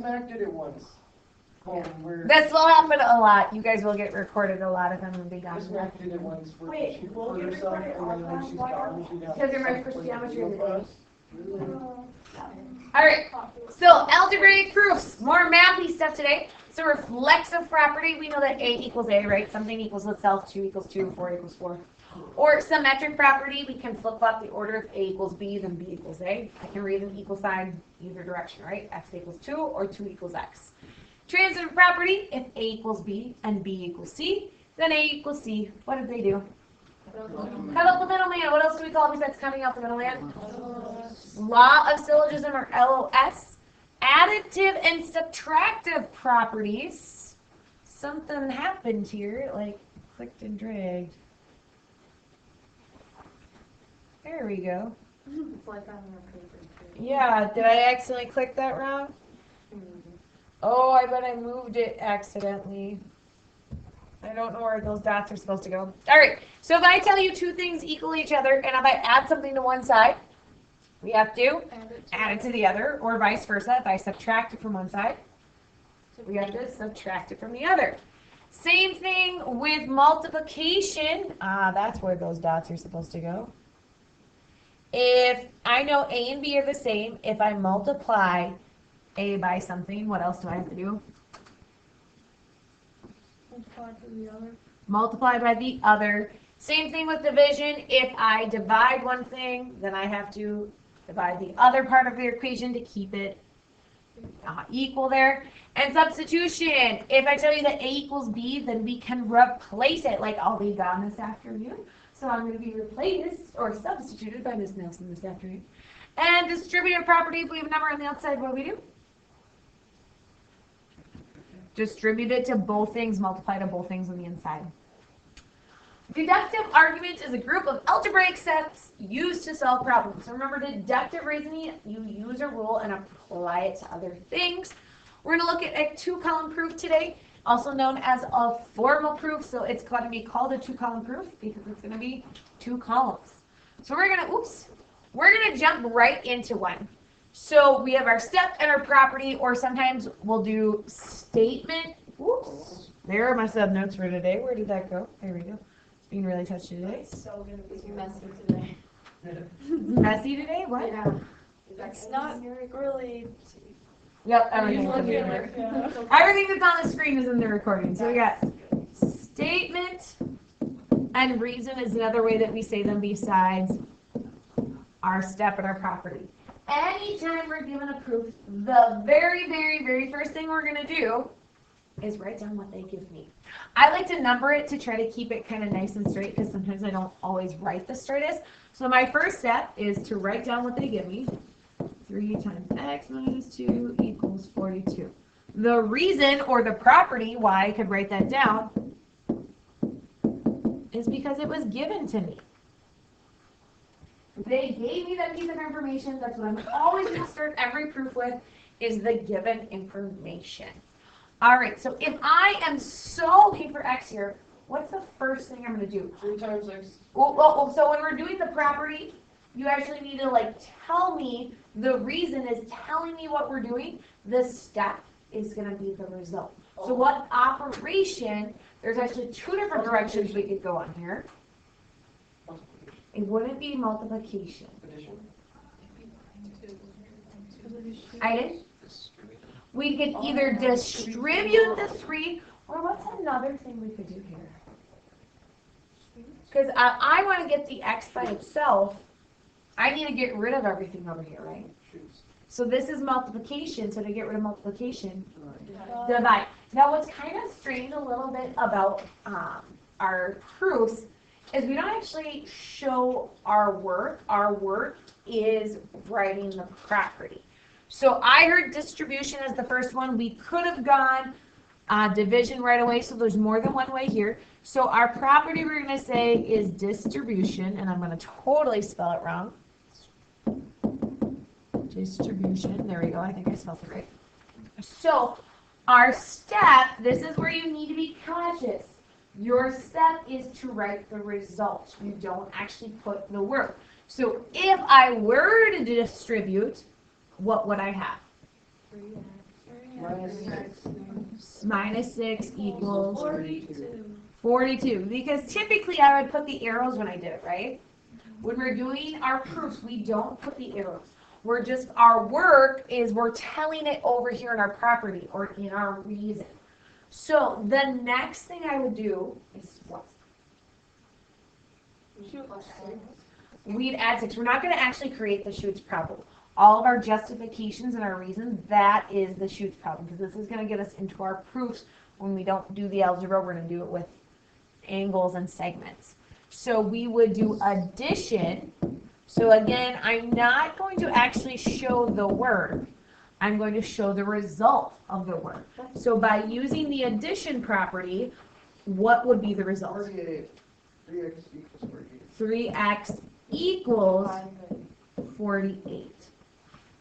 Mac did it once. This will happen a lot. You guys will get recorded a lot of them and be gone. Miss Mac did it once. Wait, we'll get recorded Because they're my first geometry of the day. Alright, so algebraic proofs, more mathy stuff today. So reflexive property, we know that A equals A, right? Something equals itself, 2 equals 2, 4 equals 4. Or symmetric property, we can flip-flop the order. If A equals B, then B equals A. I can read an equal sign either direction, right? X equals 2 or 2 equals X. Transitive property, if A equals B and B equals C, then A equals C. What did they do? Cut out the middleman. What else do we call it besides cutting out the middleman? Law of syllogism, or LOS. Additive and subtractive properties. Something happened here, like clicked and dragged. There we go. Yeah, did I accidentally click that wrong? Oh, I bet I moved it accidentally. I don't know where those dots are supposed to go. All right, so if I tell you two things equal each other, and if I add something to one side, we have to add it to the other, or vice versa. If I subtract it from one side, we have to subtract it from the other. Same thing with multiplication. That's where those dots are supposed to go. If I know A and B are the same, if I multiply A by something, what else do I have to do? Multiply to the other. Multiply by the other. Same thing with division. If I divide one thing, then I have to divide the other part of the equation to keep it equal there. And substitution. If I tell you that A equals B, then we can replace it, like I'll be gone this afternoon. So I'm going to be replaced or substituted by Miss Nelson this afternoon. And distributive property, if we have a number on the outside, what do we do? Distribute it to both things, multiply to both things on the inside. Deductive argument is a group of algebraic sets used to solve problems. So remember, deductive reasoning, you use a rule and apply it to other things. We're going to look at a two-column proof today, also known as a formal proof. So it's going to be called a two-column proof because it's going to be two columns. So we're going to jump right into one. So we have our step and our property, or sometimes we'll do statement. Oops, there are my sub notes for today. Where did that go? There we go. It's being really touchy today. It's so going to be messy today. Messy today? What? Yeah. It's not really. Yep, everything that's on the screen is in the recording. So we got statement and reason is another way that we say them besides our step and our property. Anytime we're given a proof, the very, very, very first thing we're going to do is write down what they give me. I like to number it to try to keep it kind of nice and straight because sometimes I don't always write the straightest. So my first step is to write down what they give me. 3 times x minus 2 equals 42. The reason or the property why I could write that down is because it was given to me. They gave me that piece of information. That's what I'm always going to start every proof with, is the given information. All right, so if I am so looking for x here, what's the first thing I'm going to do? 3 times x. Well, so when we're doing the property, you actually need to tell me the reason is telling me what we're doing. The step is going to be the result. So what operation, there's actually two different directions we could go on here. It wouldn't be multiplication. Addition. I did. We could either distribute the 3, or what's another thing we could do here? Because I want to get the x by itself. I need to get rid of everything over here, right? So this is multiplication, so to get rid of multiplication, divide. Now what's kind of strange a little bit about our proofs is we don't actually show our work. Our work is writing the property. So I heard distribution as the first one. We could have gone division right away, so there's more than one way here. So our property we're going to say is distribution, and I'm going to totally spell it wrong. Distribution, there we go, I think I spelled it right. So our step, this is where you need to be cautious. Your step is to write the result. You don't actually put the work. So if I were to distribute, what would I have? minus 6 equals 42. 42. Because typically I would put the arrows when I did it, right? When we're doing our proofs, we don't put the arrows. We're just, our work is we're telling it over here in our property or in our reason. So the next thing I would do is what? We'd add 6. We're not going to actually create the shoots problem. All of our justifications and our reasons, that is the shoots problem, because this is going to get us into our proofs. When we don't do the algebra, we're going to do it with angles and segments. So we would do addition. So again, I'm not going to actually show the work. I'm going to show the result of the work. So by using the addition property, what would be the result? 48. 3x equals 48. 3x equals 48.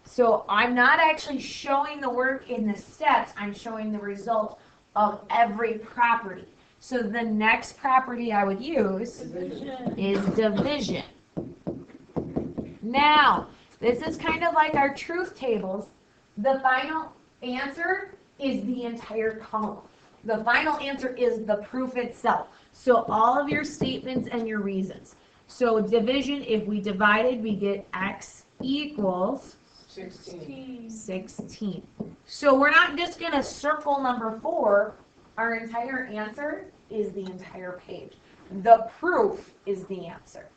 So I'm not actually showing the work in the steps, I'm showing the result of every property. So the next property I would use is division. Now, this is kind of like our truth tables. The final answer is the entire column. The final answer is the proof itself. So all of your statements and your reasons. So division, if we divided, we get x equals 16. So we're not just going to circle number 4. Our entire answer is the entire page. The proof is the answer.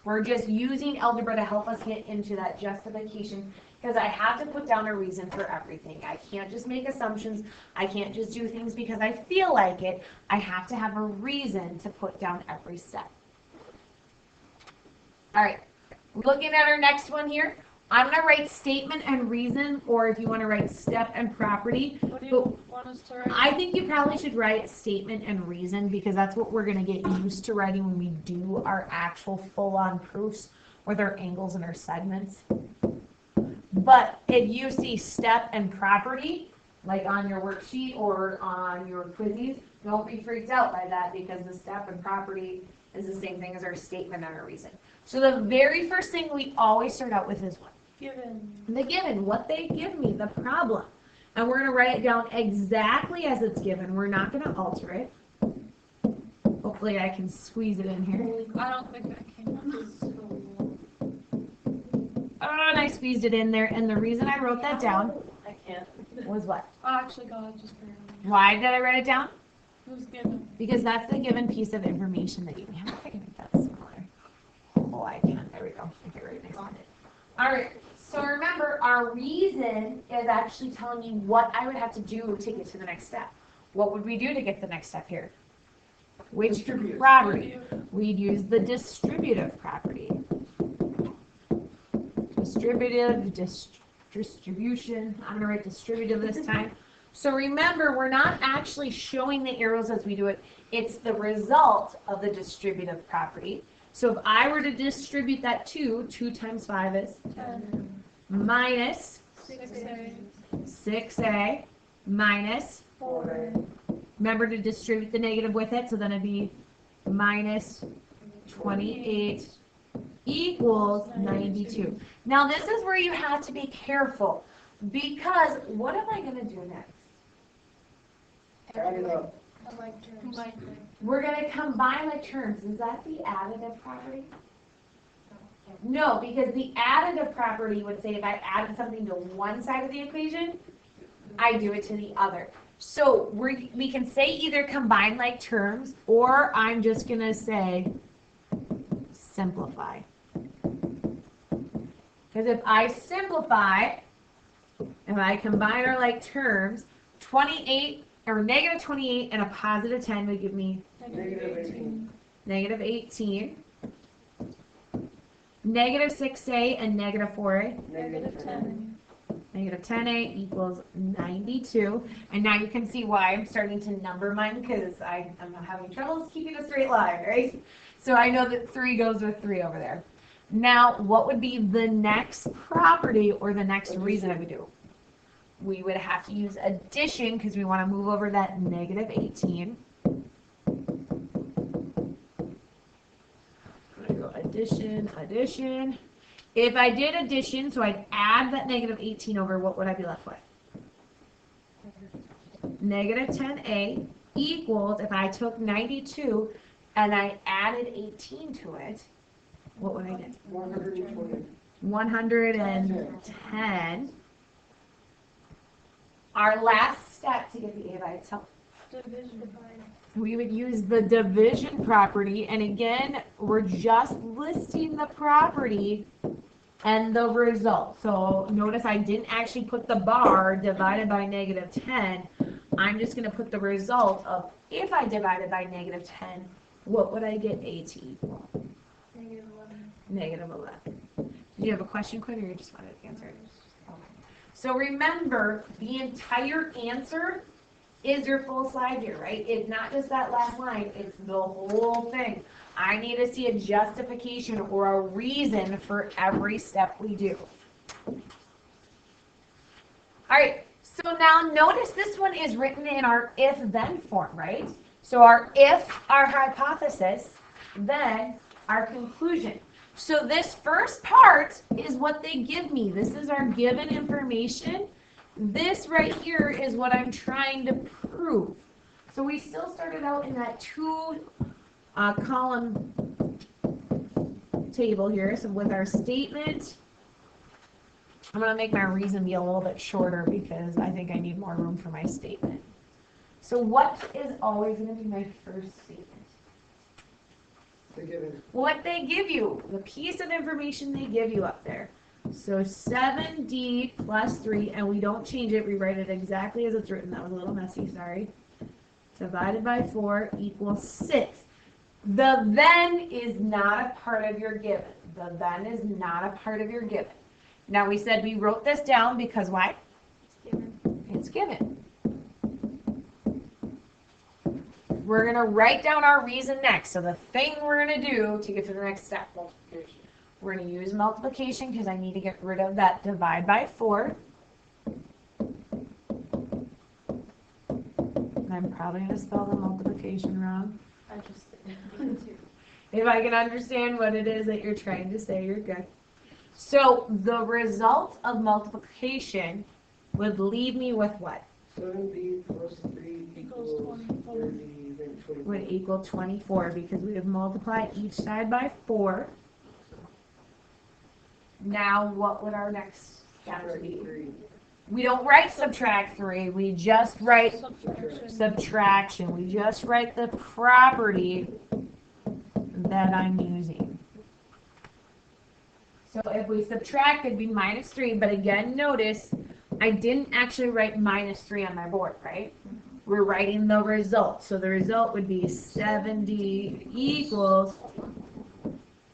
We're just using algebra to help us get into that justification, because I have to put down a reason for everything. I can't just make assumptions. I can't just do things because I feel like it. I have to have a reason to put down every step. All right, looking at our next one here, I'm going to write statement and reason, or if you want to write step and property. What do you want us to write? I think you probably should write statement and reason, because that's what we're going to get used to writing when we do our actual full-on proofs with our angles and our segments. But if you see step and property, like on your worksheet or on your quizzes, don't be freaked out by that, because the step and property is the same thing as our statement and our reason. So the very first thing we always start out with is what? Given. The given, what they give me, the problem. And we're going to write it down exactly as it's given. We're not going to alter it. Hopefully I can squeeze it in here. I don't think I can. Oh, and I squeezed it in there. And the reason I wrote that down I can't. was what? I actually got it just barely. Why did I write it down? It was given. Because that's the given piece of information that you have. I can make that smaller. Oh, I can. There we go. Okay, right next to it. All right. So remember, our reason is actually telling me what I would have to do to get to the next step. What would we do to get the next step here? Which Distributive. property? We'd use the distributive property. Distributive, distribution. I'm going to write distributive this time. So remember, we're not actually showing the arrows as we do it. It's the result of the distributive property. So if I were to distribute that 2 times 5 is 10. minus 6A. 6a minus, 4. remember to distribute the negative with it, so then it'd be minus 28 equals 92. Now this is where you have to be careful, because what am I going to do next? Add it up. I like terms. We're going to combine the terms. Is that the additive property? No, because the additive property would say if I added something to one side of the equation, I do it to the other. So we can say either combine like terms, or I'm just going to say simplify. Because if I simplify, if I combine our like terms, 28 or negative 28 and a positive 10 would give me Negative 18. negative 18. Negative 6a and negative 4a. Negative 10. Negative 10a equals 92. And now you can see why I'm starting to number mine, because I'm having trouble keeping a straight line, right? So I know that 3 goes with 3 over there. Now, what would be the next property or the next reason I would do? We would have to use addition, because we want to move over that negative 18. Addition, addition. If I did addition, so I'd add that negative 18 over, what would I be left with? negative 10a equals, if I took 92 and I added 18 to it, what would I get? 120. 110. Our last step to get the a by itself, Division divide. we would use the division property, and again, we're just listing the property and the result. So notice I didn't actually put the bar divided by negative 10. I'm just going to put the result of, if I divided by negative 10, what would I get a to equal? Negative 11. Negative 11. Do you have a question, Quinn, or you just wanted to answer it? Okay. So remember, the entire answer is your full slide here, right? It's not just that last line, it's the whole thing. I need to see a justification or a reason for every step we do. All right, so now notice this one is written in our if-then form, right? So our if, our hypothesis, then our conclusion. So this first part is what they give me. This is our given information. This right here is what I'm trying to prove. So we still started out in that column table here. So with our statement, I'm going to make my reason be a little bit shorter because I think I need more room for my statement. So what is always going to be my first statement? They give it. What they give you, the piece of information they give you up there. So 7d plus 3, and we don't change it, we write it exactly as it's written. That was a little messy, sorry. Divided by 4 equals 6. The then is not a part of your given. The then is not a part of your given. Now we said we wrote this down because why? It's given. It's given. We're going to write down our reason next. So the thing we're going to do to get to the next step. Multiplication. We're going to use multiplication because I need to get rid of that divide by 4. And I'm probably going to spell the multiplication wrong. I just did too. If I can understand what it is that you're trying to say, you're good. So the result of multiplication would leave me with what? 7b plus 3 Equals equals 24. 30, then 24. Would equal 24 because we have multiplied each side by 4. Now what would our next step be? 3. We don't write subtract 3, we just write Subtraction. subtraction. We just write the property that I'm using. So if we subtract, it'd be minus 3, but again, notice I didn't actually write minus 3 on my board, right? We're writing the result. So the result would be 70 equals,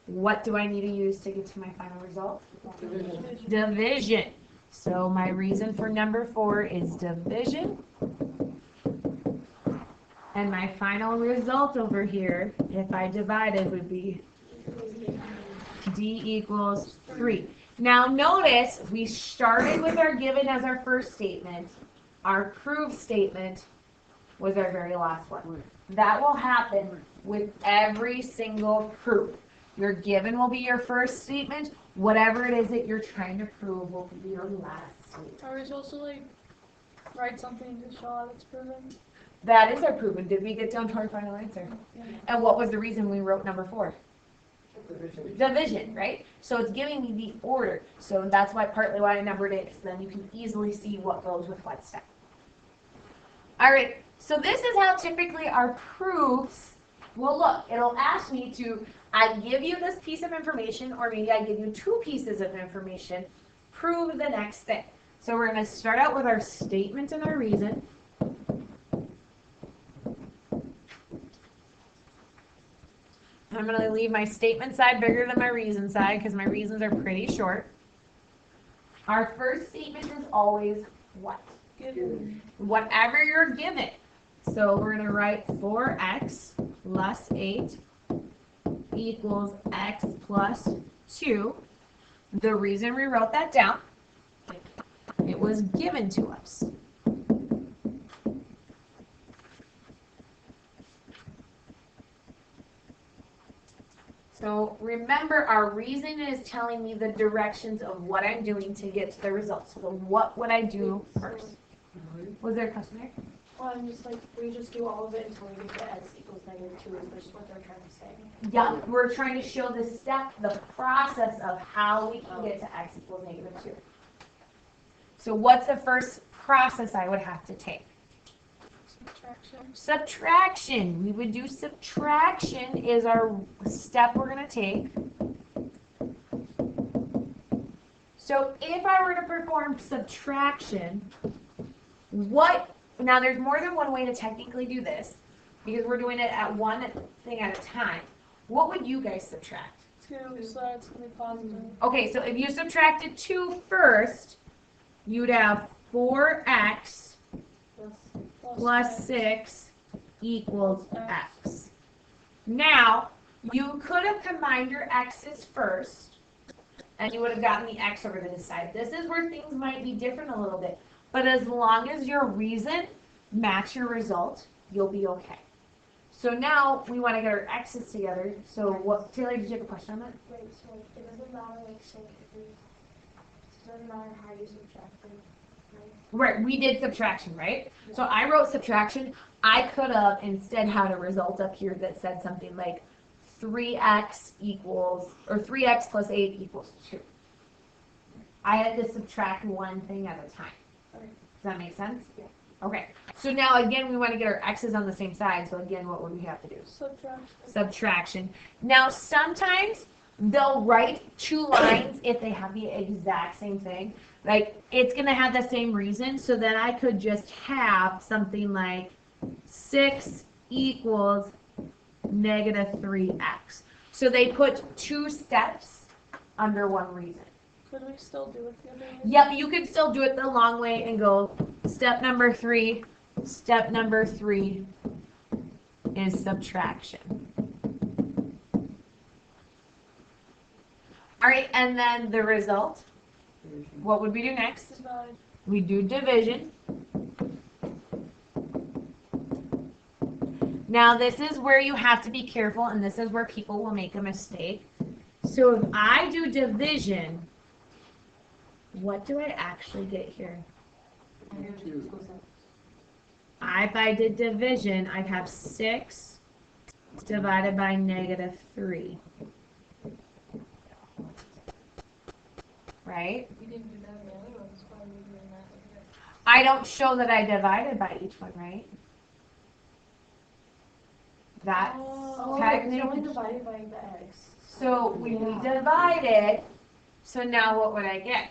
what do I need to use to get to my final result? Division. Division. So my reason for number 4 is division. And my final result over here, if I divided, would be D equals 3. Now notice we started with our given as our first statement. Our proof statement was our very last one. That will happen with every single proof. Your given will be your first statement. Whatever it is that you're trying to prove will be your last statement. Are we supposed to like write something to show how it's proven? That is our proven. Did we get down to our final answer? Yeah. And what was the reason we wrote number 4? Division. Division, right? So it's giving me the order. So that's why partly why I numbered it, because then you can easily see what goes with what step. All right, so this is how typically our proofs will look. It'll ask me to, I give you this piece of information, or maybe I give you 2 pieces of information, prove the next thing. So we're going to start out with our statement and our reason. I'm going to leave my statement side bigger than my reason side because my reasons are pretty short. Our first statement is always what? Given. Whatever you're given. So we're going to write 4x plus 8 equals x plus 2. The reason we wrote that down, it was given to us. So remember, our reason is telling me the directions of what I'm doing to get to the results. So what would I do first? Was there a question there? Well, I'm just like, we just do all of it until we get to x equals -2, is just what they're trying to say. Yeah, we're trying to show the step, the process of how we can get to x equals -2. So what's the first process I would have to take? Subtraction. Subtraction. We would do subtraction is our step we're going to take. So if I were to perform subtraction, now there's more than one way to technically do this, because we're doing it at one thing at a time. What would you guys subtract? 2, so that's going to be positive. Okay, so if you subtracted 2 first, you'd have 4x plus 6 equals x. Now, you could have combined your x's first, and you would have gotten the x over this side. This is where things might be different a little bit. But as long as your reason match your result, you'll be okay. So now we want to get our x's together. So what, Taylor, did you have a question on that? Wait, so it doesn't matter, like, say, it doesn't matter how you subtract them, right? Right, we did subtraction, right? So I wrote subtraction. I could have instead had a result up here that said something like 3x equals, or 3x plus 8 equals 2. I had to subtract one thing at a time. Okay. Does that make sense? Yeah. Okay, so now again, we want to get our x's on the same side, so again, what would we have to do? Subtraction. Subtraction. Now, sometimes they'll write 2 lines if they have the exact same thing. Like, it's going to have the same reason, so then I could just have something like 6 equals -3x. So they put 2 steps under one reason. Could we still do it the other way? Yep, you could still do it the long way and go step number 3 is subtraction. All right, and then the result, what would we do next? Divide. We do division. Now this is where you have to be careful, and this is where people will make a mistake. So if I do division, what do I actually get here? If I did division, I'd have 6 divided by -3. Right? You didn't do that in the other ones, why are you doing that here? I don't show that I divided by each one, right? That's Oh, technically. it's only divided by the x. So when we divided, so now what would I get?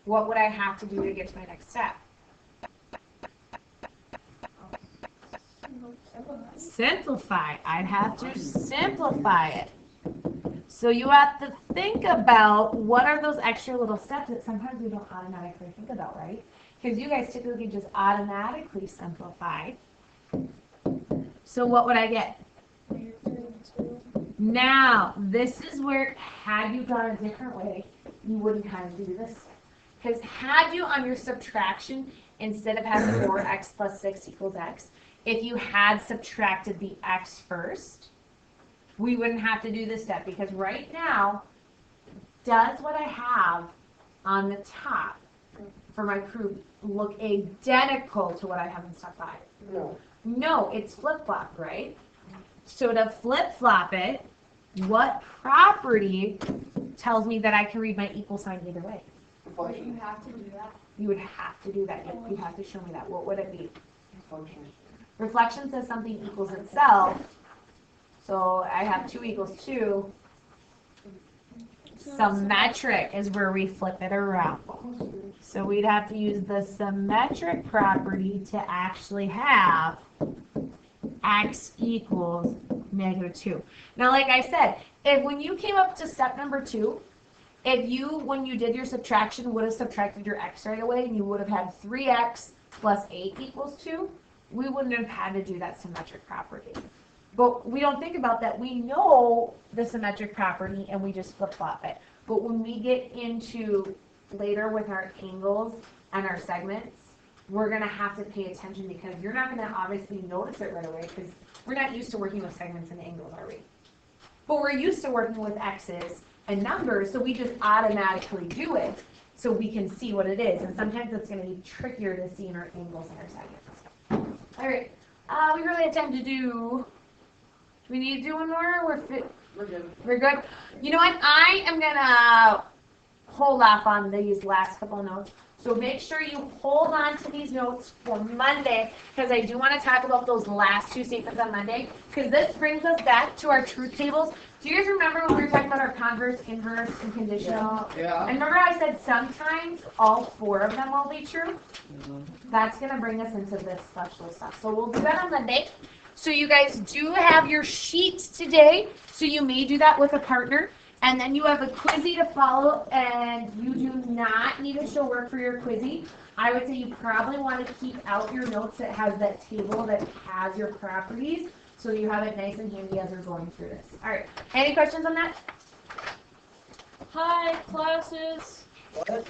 What would I have to do to get to my next step? Simplify. I'd have to simplify it. So you have to think about what are those extra little steps that sometimes we don't automatically think about, right? Because you guys typically just automatically simplify. So what would I get? Now, this is where, had you gone a different way, you wouldn't have to do this. Because had you, on your subtraction, instead of having 4x plus 6 equals x, if you had subtracted the x first, we wouldn't have to do this step. Because right now, does what I have on the top for my proof look identical to what I have in step 5? No. No, it's flip-flop, right? So to flip-flop it, what property tells me that I can read my equal sign either way? But you have to do that. You would have to do that. You have to show me that. What would it be? Function. Reflection says something equals itself. So I have 2 equals 2. Symmetric is where we flip it around. So we'd have to use the symmetric property to actually have x equals -2. Now, like I said, if when you came up to step number 2, if you, when you did your subtraction, would have subtracted your x right away, and you would have had 3x plus 8 equals 2, we wouldn't have had to do that symmetric property. But we don't think about that. We know the symmetric property, and we just flip-flop it. But when we get into later with our angles and our segments, we're going to have to pay attention, because you're not going to obviously notice it right away, because we're not used to working with segments and angles, are we? But we're used to working with x's and numbers, so we just automatically do it so we can see what it is. And sometimes it's going to be trickier to see in our angles and our segments. All right. We really have time to do we need to do one more? We're good. We're good. You know what? I am gonna hold off on these last couple notes. So make sure you hold on to these notes for Monday, because I do want to talk about those last two statements on Monday, because this brings us back to our truth tables. Do you guys remember when we were talking about our converse, inverse, and conditional? Yeah. And remember I said sometimes all four of them will be true? That's going to bring us into this special stuff. So we'll do that on Monday. So you guys do have your sheets today, so you may do that with a partner. And then you have a quizzy to follow, and you do not need to show work for your quizzy. I would say you probably want to keep out your notes that has that table that has your properties, so you have it nice and handy as you're going through this. All right, any questions on that? Hi, classes. What?